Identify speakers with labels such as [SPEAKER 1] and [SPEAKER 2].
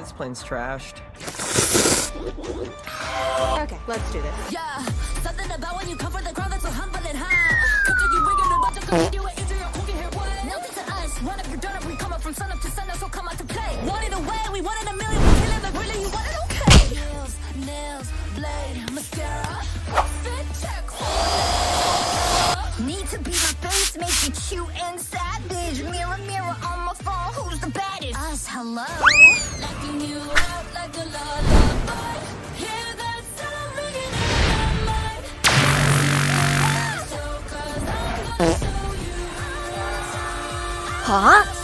[SPEAKER 1] This plane's trashed.
[SPEAKER 2] Okay, let's do this.
[SPEAKER 3] Yeah, something about when you come from the crowd that's so humble and high. Come to you, bring it a bunch of you and Israel, who can hear what? Nothing to us, run up your done up, we come up from sun up to sun, so come out to play. Want it away, we want it a million, we kill it, but really you want it okay. Nails, blade, mascara, fit check. Need to be my face, make you cute and savage. Mirror, mirror on my phone, who's the baddest? Us, hello. Knocking you out like a lullaby. Hear that sound ringing in my mind. So 'cause I'm gonna show you.
[SPEAKER 2] はあ